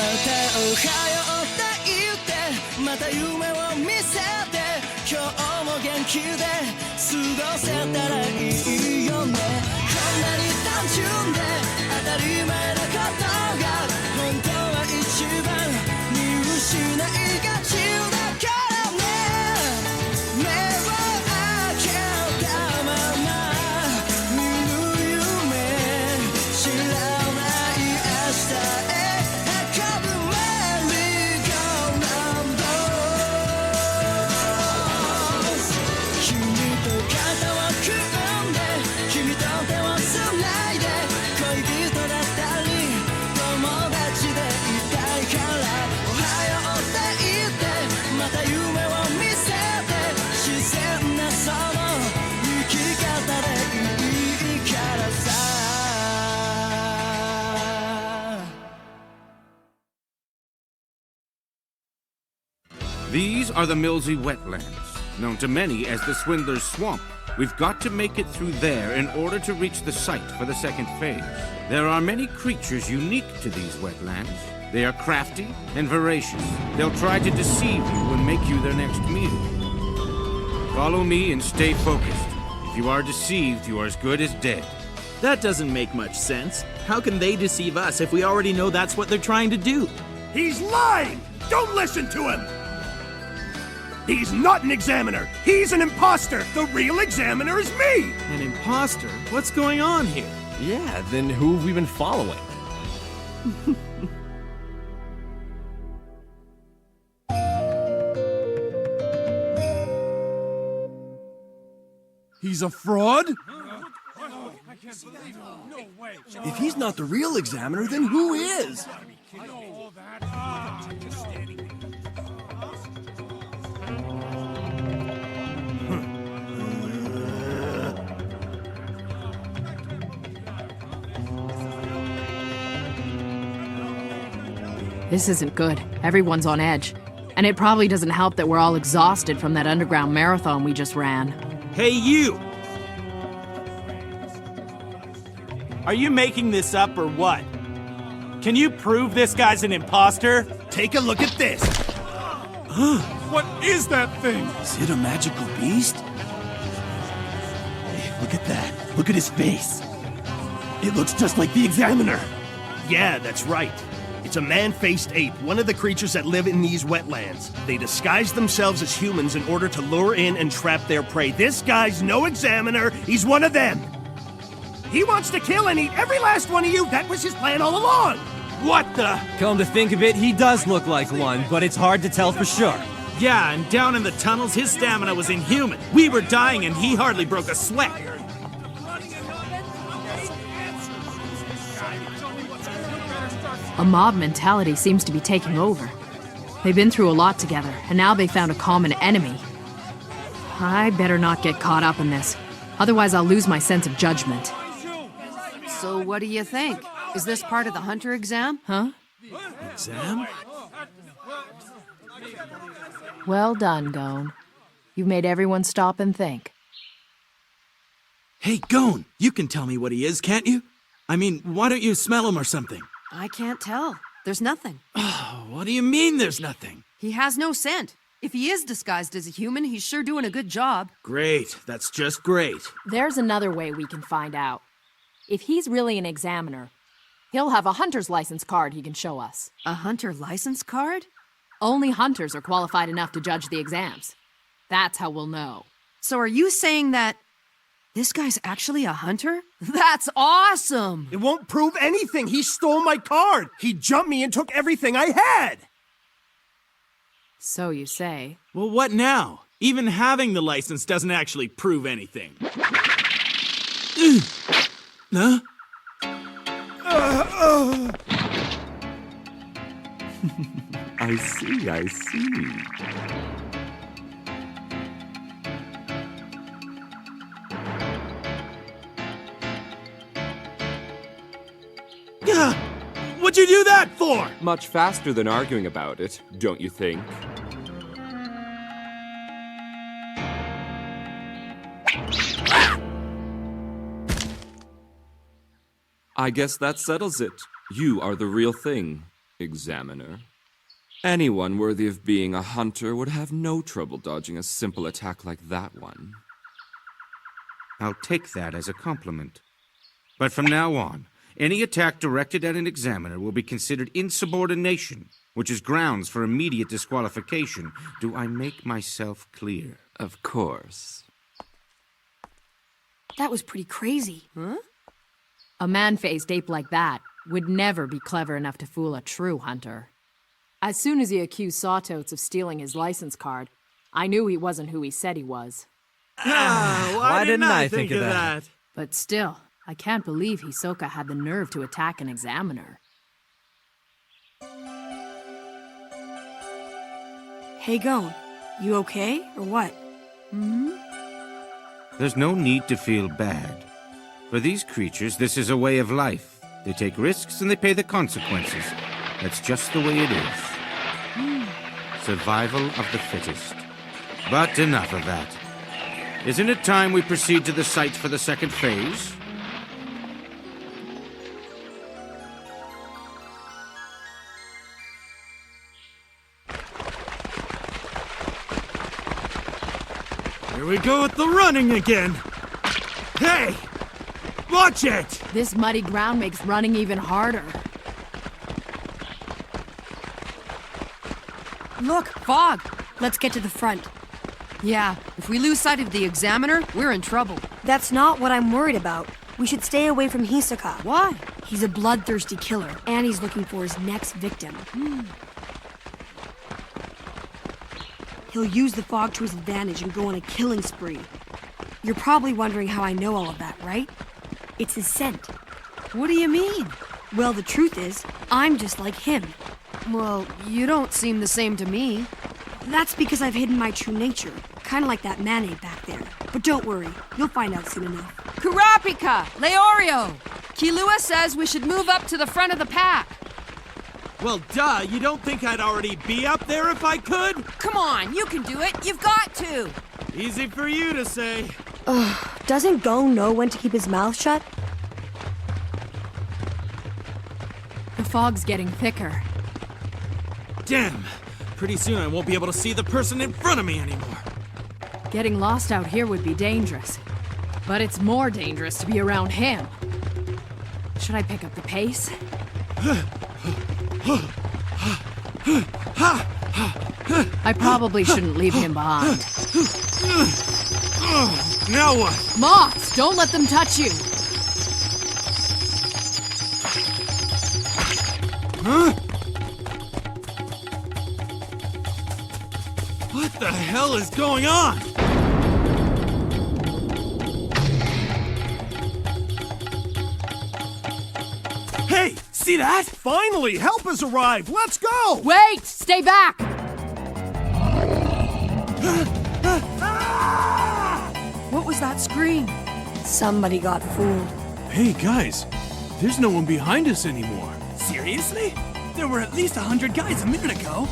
おはようって言ってまた夢を見せて今日も元気で過ごせたらいいよねこんなに単純で当たり前なことが本当は一番見失いがちだからね目を開けたまま見る夢知らない明日へ運ぶメリーゴーラウンド君と肩を組んで君と手をつないで恋人だったり友達でいたいからおはようって言ってまた夢を見せて自然なその生き方でいいからさThese are the Millsy wetlands, known to many as the Swindler's Swamp. We've got to make it through there in order to reach the site for the second phase. There are many creatures unique to these wetlands. They are crafty and voracious. They'll try to deceive you and make you their next meal. Follow me and stay focused. If you are deceived, you are as good as dead. That doesn't make much sense. How can they deceive us if we already know that's what they're trying to do? He's lying! Don't listen to him! He's not an examiner! He's an imposter! The real examiner is me! An imposter? What's going on here? Yeah, then who have we been following? He's a fraud? If he's not the real examiner, then who is? This isn't good. Everyone's on edge. And it probably doesn't help that we're all exhausted from that underground marathon we just ran. Hey, you! Are you making this up or what? Can you prove this guy's an imposter? Take a look at this! What is that thing? Is it a magical beast? Hey, look at that. Look at his face. It looks just like the examiner. Yeah, that's right. It's a man-faced ape, one of the creatures that live in these wetlands. They disguise themselves as humans in order to lure in and trap their prey. This guy's no examiner, he's one of them. He wants to kill and eat every last one of you. That was his plan all along. What the? Come to think of it, he does look like one, but it's hard to tell for sure. Yeah, and down in the tunnels, his stamina was inhuman. We were dying and he hardly broke a sweat. A mob mentality seems to be taking over. They've been through a lot together, and now they found a common enemy. I better not get caught up in this. Otherwise, I'll lose my sense of judgment. So what do you think? Is this part of the hunter exam? Huh? Exam? Well done, Gone. You've made everyone stop and think. Hey, Gone, you can tell me what he is, can't you? I mean, why don't you smell him or something? I can't tell. There's nothing. Oh, what do you mean there's nothing? He has no scent. If he is disguised as a human, he's sure doing a good job. Great, that's just great. There's another way we can find out. If he's really an examiner, he'll have a hunter's license card he can show us. A hunter license card? Only hunters are qualified enough to judge the exams. That's how we'll know. So are you saying that this guy's actually a hunter? That's awesome! It won't prove anything. He stole my card. He jumped me and took everything I had. So you say. Well, what now? Even having the license doesn't actually prove anything. Huh? I see. Yeah! What'd you do that for? Much faster than arguing about it, don't you think? I guess that settles it. You are the real thing. Examiner. Anyone worthy of being a hunter would have no trouble dodging a simple attack like that one. I'll take that as a compliment. But from now on, any attack directed at an examiner will be considered insubordination, which is grounds for immediate disqualification. Do I make myself clear? Of course. That was pretty crazy. Huh? A man-faced ape like that would never be clever enough to fool a true hunter. As soon as he accused Sawtotes of stealing his license card, I knew he wasn't who he said he was. Why didn't I think of that? But still, I can't believe Hisoka had the nerve to attack an examiner. Hey, Gon, you okay, or what? There's no need to feel bad. For these creatures, this is a way of life. They take risks and they pay the consequences. That's just the way it is. Survival of the fittest. But enough of that. Isn't it time we proceed to the site for the second phase? Here we go with the running again. Hey! Watch it! This muddy ground makes running even harder. Look, fog. Let's get to the front. Yeah, if we lose sight of the examiner, we're in trouble. That's not what I'm worried about. We should stay away from Hisoka. Why? He's a bloodthirsty killer, and he's looking for his next victim. He'll use the fog to his advantage and go on a killing spree. You're probably wondering how I know all of that, right? It's his scent. What do you mean? Well, the truth is, I'm just like him. Well, you don't seem the same to me. That's because I've hidden my true nature, kind of like that man-ape back there. But don't worry, you'll find out soon enough. Kurapika! Leorio! Kilua says we should move up to the front of the pack. Well, duh, you don't think I'd already be up there if I could? Come on, you can do it. You've got to. Easy for you to say. Doesn't Gon know when to keep his mouth shut? The fog's getting thicker. Damn. Pretty soon I won't be able to see the person in front of me anymore. Getting lost out here would be dangerous. But it's more dangerous to be around him. Should I pick up the pace? I probably shouldn't leave him behind. Now what? Moths! Don't let them touch you! What the hell is going on? Hey, see that? Finally, help has arrived. Let's go! Wait! Stay back! What was that scream? Somebody got fooled. Hey, guys. There's no one behind us anymore. Seriously? There were at least 100 guys a minute ago.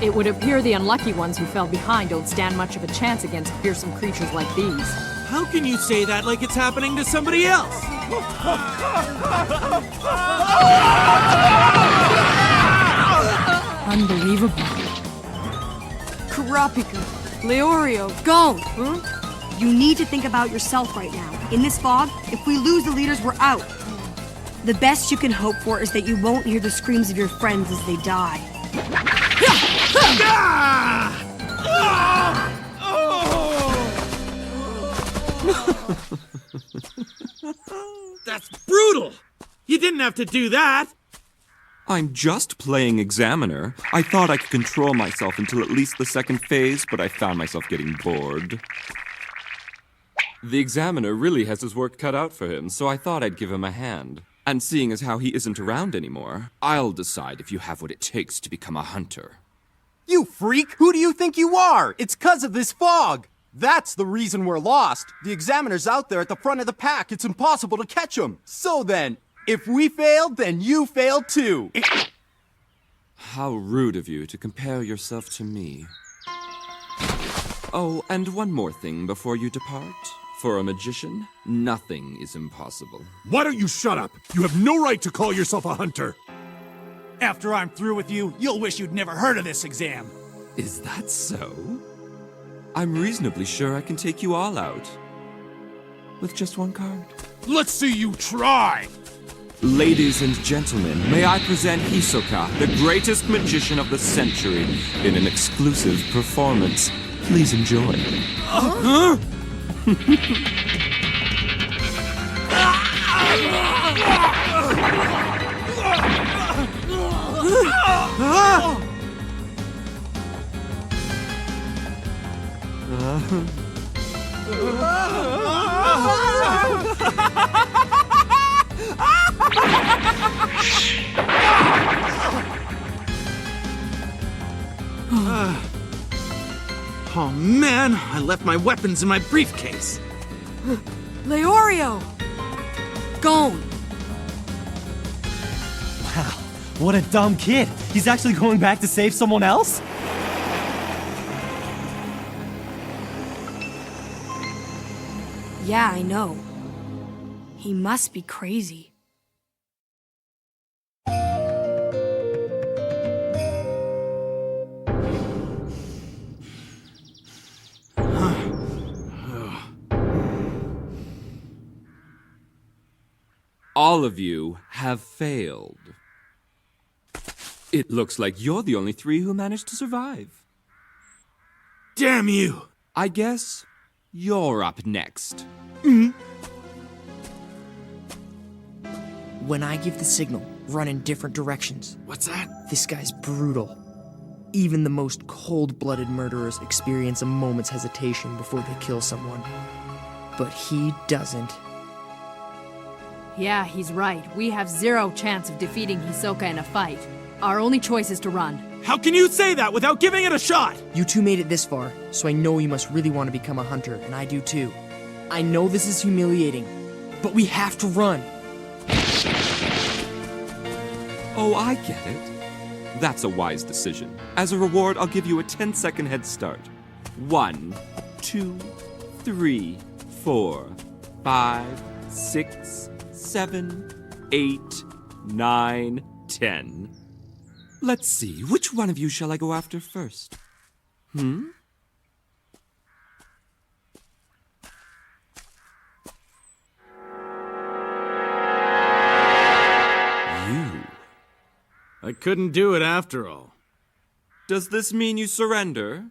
It would appear the unlucky ones who fell behind don't stand much of a chance against fearsome creatures like these. How can you say that like it's happening to somebody else? Unbelievable. Kurapika, Leorio, Gon! You need to think about yourself right now. In this fog, if we lose the leaders, we're out. The best you can hope for is that you won't hear the screams of your friends as they die. That's brutal! You didn't have to do that! I'm just playing examiner. I thought I could control myself until at least the second phase, but I found myself getting bored. The examiner really has his work cut out for him, so I thought I'd give him a hand. And seeing as how he isn't around anymore, I'll decide if you have what it takes to become a hunter. You freak! Who do you think you are? It's 'cause of this fog! That's the reason we're lost. The examiner's out there at the front of the pack. It's impossible to catch him. So then, if we failed, then you failed too. How rude of you to compare yourself to me. Oh, and one more thing before you depart. For a magician, nothing is impossible. Why don't you shut up? You have no right to call yourself a hunter. After I'm through with you, you'll wish you'd never heard of this exam. Is that so? I'm reasonably sure I can take you all out. With just one card. Let's see you try! Ladies and gentlemen, may I present Hisoka, the greatest magician of the century, in an exclusive performance. Please enjoy. Huh? Oh man, I left my weapons in my briefcase. Leorio! Gone. Wow, what a dumb kid. He's actually going back to save someone else? Yeah, I know. He must be crazy. All of you have failed. It looks like you're the only three who managed to survive. Damn you! I guess you're up next. When I give the signal, run in different directions. What's that? This guy's brutal. Even the most cold-blooded murderers experience a moment's hesitation before they kill someone. But he doesn't. Yeah, he's right. We have zero chance of defeating Hisoka in a fight. Our only choice is to run. How can you say that without giving it a shot? You two made it this far, so I know you must really want to become a hunter, and I do too. I know this is humiliating, but we have to run. Oh, I get it. That's a wise decision. As a reward, I'll give you a 10-second head start. 1, 2, 3, 4, 5, 6, 7, 8, 9, 10. Let's see, which one of you shall I go after first? You. I couldn't do it after all. Does this mean you surrender?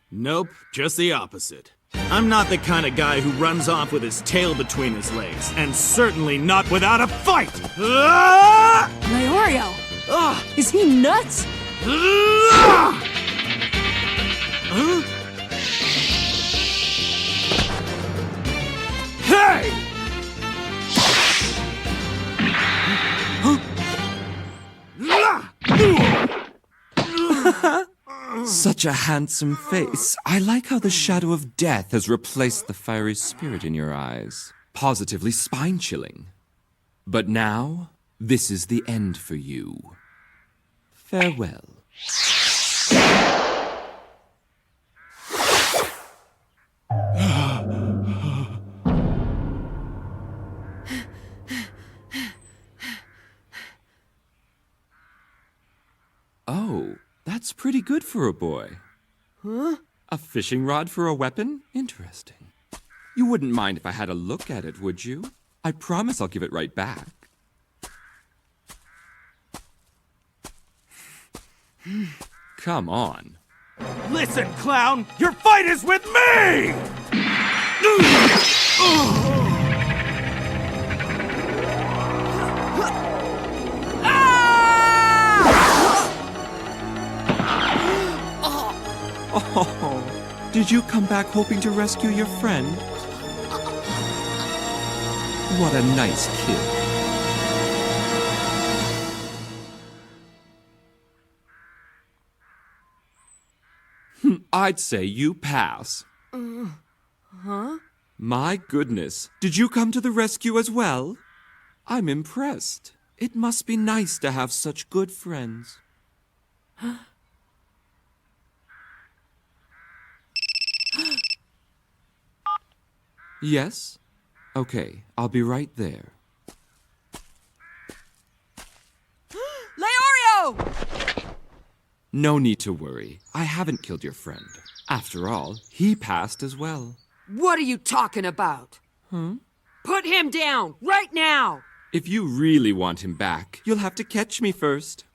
Nope, just the opposite. I'm not the kind of guy who runs off with his tail between his legs. And certainly not without a fight! Leorio! Is he nuts? Hey! Such a handsome face. I like how the shadow of death has replaced the fiery spirit in your eyes. Positively spine-chilling. But now, this is the end for you. Farewell. Oh, that's pretty good for a boy. Huh? A fishing rod for a weapon? Interesting. You wouldn't mind if I had a look at it, would you? I promise I'll give it right back. Come on. Listen, clown! Your fight is with me! Oh, did you come back hoping to rescue your friend? What a nice kid. I'd say you pass. Huh? My goodness, did you come to the rescue as well? I'm impressed. It must be nice to have such good friends. Yes? Okay, I'll be right there. Leorio! No need to worry. I haven't killed your friend. After all, he passed as well. What are you talking about? Put him down, right now! If you really want him back, you'll have to catch me first.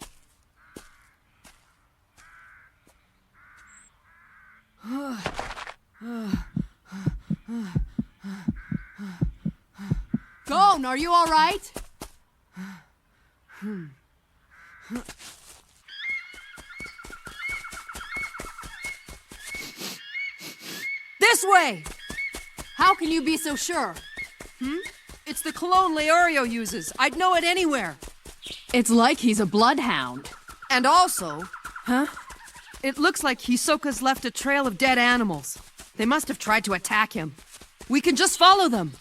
Gone, are you all right? This way! How can you be so sure? It's the cologne Leorio uses. I'd know it anywhere. It's like he's a bloodhound. And also... It looks like Hisoka's left a trail of dead animals. They must have tried to attack him. We can just follow them.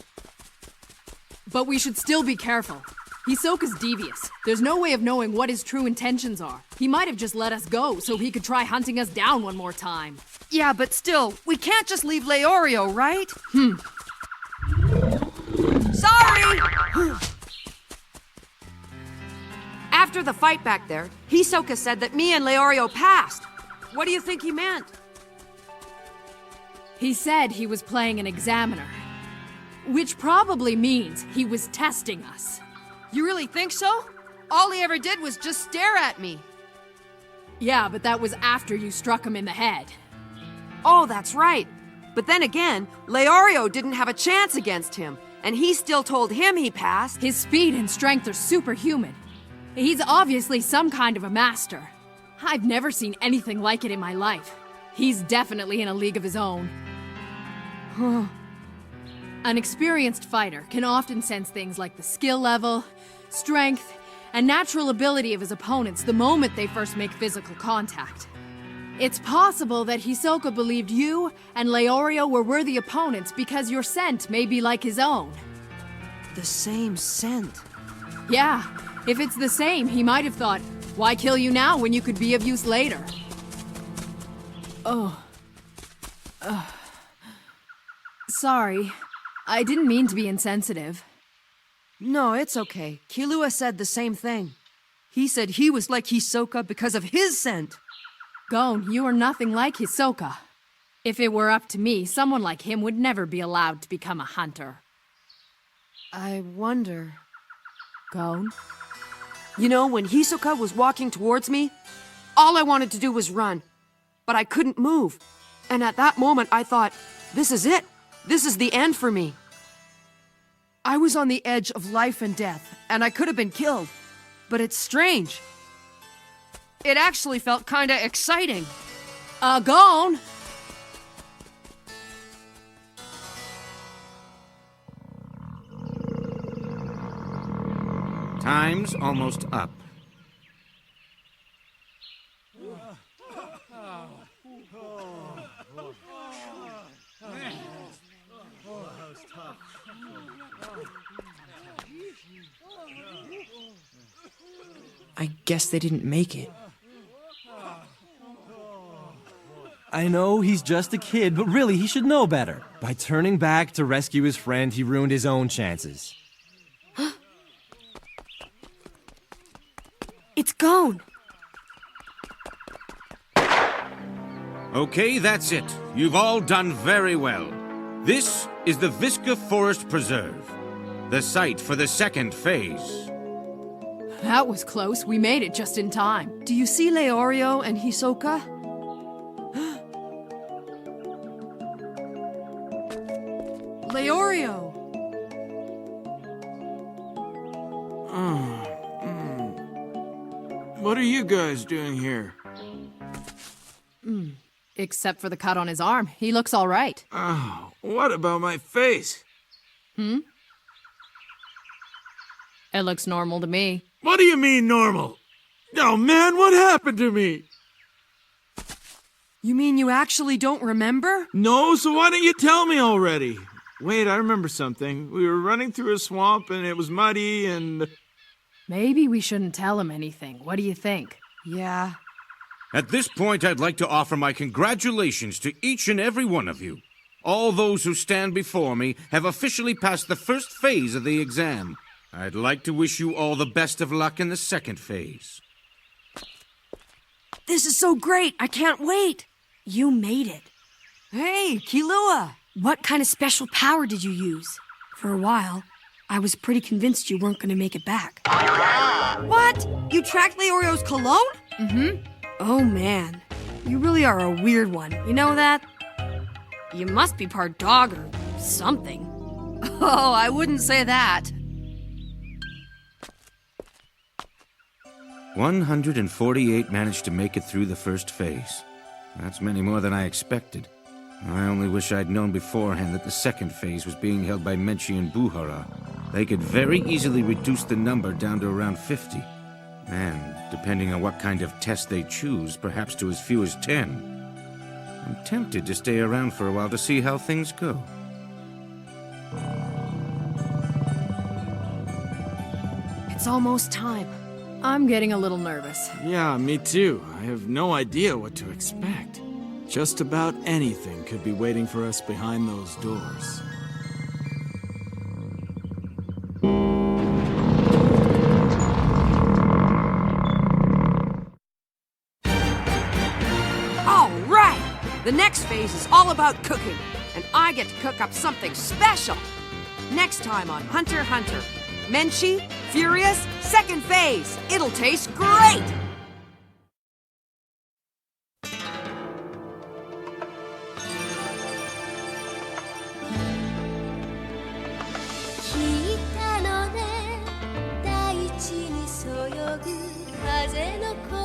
But we should still be careful. Hisoka's devious. There's no way of knowing what his true intentions are. He might have just let us go so he could try hunting us down one more time. Yeah, but still, we can't just leave Leorio, right? Sorry! After the fight back there, Hisoka said that me and Leorio passed. What do you think he meant? He said he was playing an examiner. Which probably means he was testing us. You really think so? All he ever did was just stare at me. Yeah, but that was after you struck him in the head. Oh, that's right. But then again, Leorio didn't have a chance against him, and he still told him he passed. His speed and strength are superhuman. He's obviously some kind of a master. I've never seen anything like it in my life. He's definitely in a league of his own. An experienced fighter can often sense things like the skill level, strength, and natural ability of his opponents the moment they first make physical contact. It's possible that Hisoka believed you and Leorio were worthy opponents because your scent may be like his own. The same scent. Yeah, if it's the same, he might have thought, why kill you now when you could be of use later? Sorry. I didn't mean to be insensitive. No, it's okay. Killua said the same thing. He said he was like Hisoka because of his scent. Gon, you are nothing like Hisoka. If it were up to me, someone like him would never be allowed to become a hunter. I wonder... Gon? You know, when Hisoka was walking towards me, all I wanted to do was run. But I couldn't move. And at that moment, I thought, this is it. This is the end for me. I was on the edge of life and death, and I could have been killed. But it's strange. It actually felt kinda exciting. Gon! Time's almost up. I guess they didn't make it. I know he's just a kid, but really he should know better. By turning back to rescue his friend, he ruined his own chances. It's gone. Okay, that's it. You've all done very well. This is the Visca Forest Preserve, the site for the second phase. That was close. We made it just in time. Do you see Leorio and Hisoka? Leorio! What are you guys doing here? Except for the cut on his arm. He looks all right. Oh, what about my face? It looks normal to me. What do you mean normal? Oh man, what happened to me? You mean you actually don't remember? No, so why don't you tell me already? Wait, I remember something. We were running through a swamp and it was muddy and... Maybe we shouldn't tell him anything. What do you think? Yeah. At this point, I'd like to offer my congratulations to each and every one of you. All those who stand before me have officially passed the first phase of the exam. I'd like to wish you all the best of luck in the second phase. This is so great! I can't wait! You made it. Hey, Kilua! What kind of special power did you use? For a while, I was pretty convinced you weren't gonna make it back. What? You tracked Leorio's cologne? Mm-hmm. Oh man, you really are a weird one. You know that? You must be part dog or something. Oh, I wouldn't say that. 148 managed to make it through the first phase. That's many more than I expected. I only wish I'd known beforehand that the second phase was being held by Menchi and Buhara. They could very easily reduce the number down to around 50. And, depending on what kind of test they choose, perhaps to as few as 10. I'm tempted to stay around for a while to see how things go. It's almost time. I'm getting a little nervous. Yeah, me too. I have no idea what to expect. Just about anything could be waiting for us behind those doors. All right! The next phase is all about cooking, and I get to cook up something special. Next time on Hunter x Hunter, Menchi, Furious, second phase. It'll taste great!「大地にそよぐ風の声」